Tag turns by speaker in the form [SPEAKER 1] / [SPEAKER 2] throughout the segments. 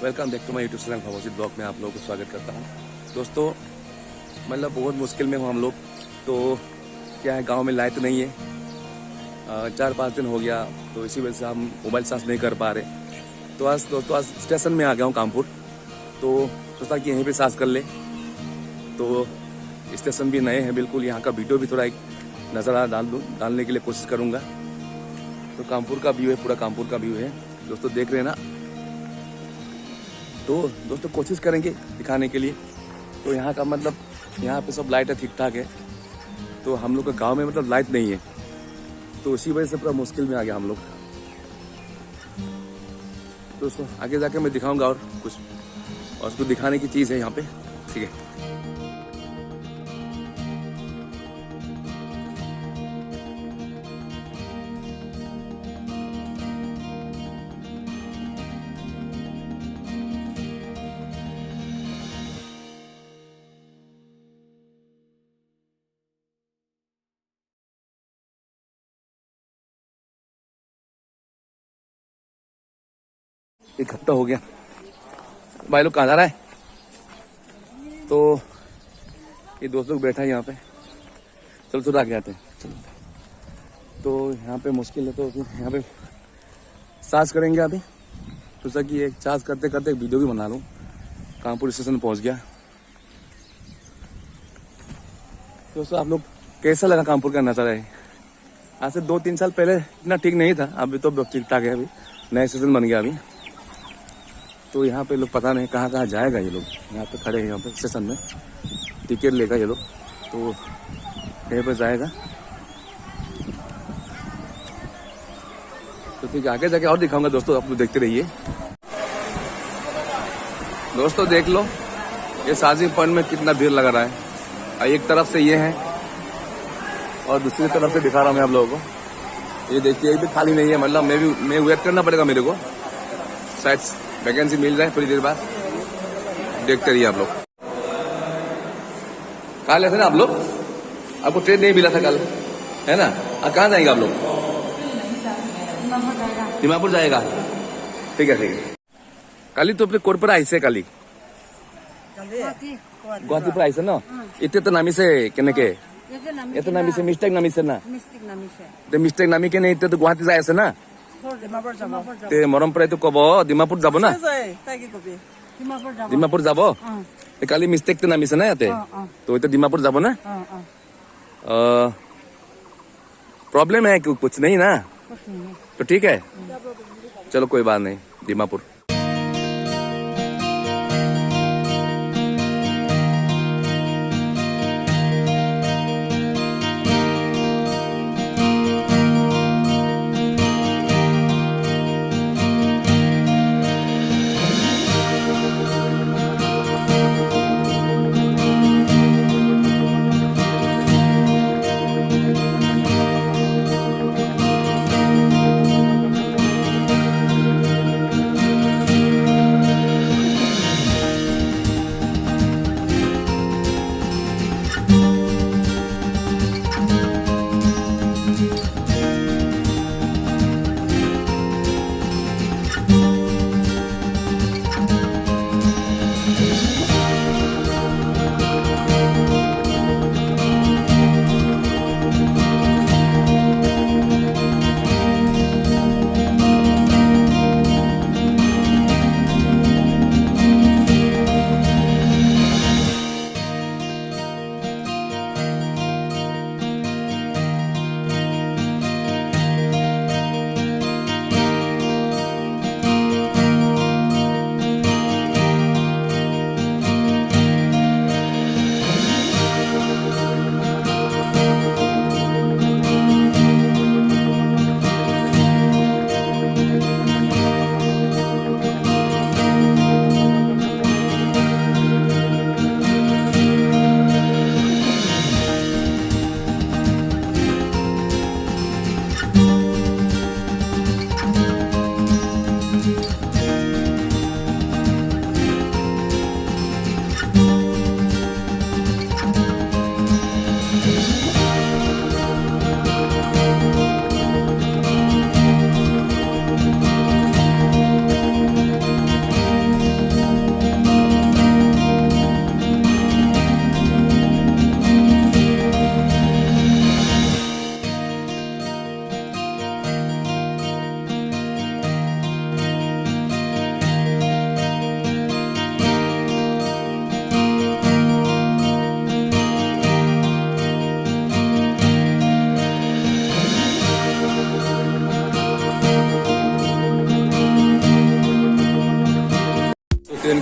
[SPEAKER 1] Welcome back to my YouTube channel फवासिद blog में आप लोगों को स्वागत करता हूँ। दोस्तों मतलब बहुत मुश्किल में हूँ हम लोग। तो क्या है, गांव में लाइट नहीं है, 4-5 दिन हो गया, तो इसी वजह से हम मोबाइल चार्ज नहीं कर पा रहे। तो आज दोस्तों आज स्टेशन में आ गया हूँ कानपुर, तो सोचा कि यहीं पे चार्ज कर ले। तो स्टेशन भी नए हैं बिल्कुल, यहाँ का वीडियो भी थोड़ा एक नज़र डालने के लिए कोशिश करूँगा। तो कानपुर का व्यू है, पूरा कानपुर का व्यू है दोस्तों, देख रहे हैं ना। तो दोस्तों कोशिश करेंगे दिखाने के लिए। तो यहाँ का मतलब यहाँ पे सब लाइट है, ठीक ठाक है। तो हम लोग का गांव में मतलब लाइट नहीं है, तो उसी वजह से पूरा मुश्किल में आ गया हम लोग। दोस्तों आगे जाके मैं दिखाऊंगा और कुछ, और उसको दिखाने की चीज़ है यहाँ पे, ठीक है। एक हफ्ता हो गया, भाई लोग कहाँ जा रहा है। तो ये दोस्त लोग बैठा है यहाँ पे, चलो थोड़ा आगे आते हैं। चलो तो यहाँ पे मुश्किल है, तो फिर यहाँ पे चार्ज करेंगे अभी। सोचा कि एक चार्ज करते करते एक वीडियो भी बना लूँ। कानपुर स्टेशन पहुँच गया। दोस्तों आप लोग कैसा लगा कानपुर का नज़ारा है। आज से 2-3 साल पहले इतना ठीक नहीं था, अभी तो ठीक ठाक है। अभी नया स्टेशन बन गया अभी। तो यहाँ पे लोग पता नहीं कहाँ कहाँ जाएगा ये लोग। यहाँ पे खड़े हैं, यहाँ पे स्टेशन में टिकट लेगा ये लोग, तो कहीं पर जाएगा। तो ठीक है, आगे जाके और दिखाऊंगा दोस्तों, आप लोग देखते रहिए। दोस्तों देख लो ये चार्जिंग पॉइंट में कितना भीड़ लगा रहा है। एक तरफ से ये है और दूसरी तरफ से दिखा रहा हूँ मैं आप लोगों को। ये देखिए ये भी खाली नहीं है, मतलब मैं वेट करना पड़ेगा मेरे को, शायद वैकेंसी मिल जाए थोड़ी देर बाद। देखते रहिए आप लोग। कहाँ ले थे ना आप लोग, आपको ट्रेन नहीं मिला था कल, है ना। कहाँ जाएंगे आप लोग। दीमापुर जाएगा, ठीक है ठीक है। काली तो अपने कोट पर आई से, काली गुवाहाटी पर आई से ना। इतने तो नामी से कहने के ये नामी से मिस्टेक नामी से ना, मिस्टेक नामी के नहीं इतने तो गुवाहाटी जाए से ना। ते मरम पर तो कब डिमापुर যাব ना, ডিমাপুর যাব। কালি মিস্টেক তো নামিছে না ইয়াতে, তো এটা ডিমাপুর যাব না। प्रॉब्लम है कुछ नहीं ना, तो ठीक है चलो कोई बात नहीं, डिमापुर।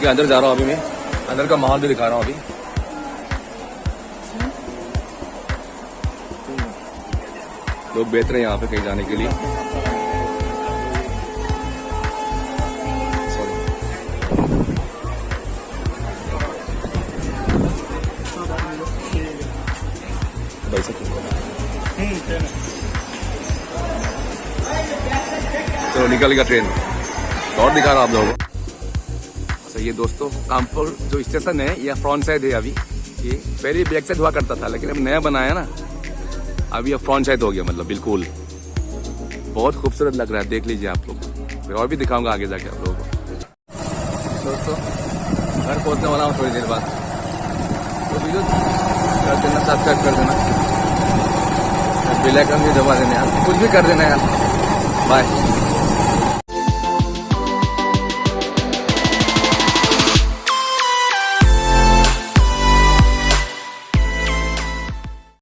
[SPEAKER 1] के अंदर जा रहा हूँ अभी मैं, अंदर का माहौल भी दिखा रहा हूँ अभी। लोग बेच रहे हैं यहाँ पे कहीं जाने के लिए। चलो निकल गया ट्रेन, और दिखा रहा हूँ आप लोगों को। अच्छा ये दोस्तों कानपुर जो स्टेशन है ये फ्रंट साइड है अभी, ये पहले बैक साइड हुआ करता था लेकिन अब नया बनाया ना, अभी अब फ्रंट साइड हो गया, मतलब बिल्कुल बहुत खूबसूरत लग रहा है, देख लीजिए आप लोग। मैं और भी दिखाऊंगा आगे जाके आप लोगों को। दोस्तों घर पहुंचने वाला हूँ थोड़ी देर बाद, तो वीडियो कर देना, सब्सक्राइब कर देना, बेल आइकन भी दबा देना यार, कुछ भी कर देना यार। बाय।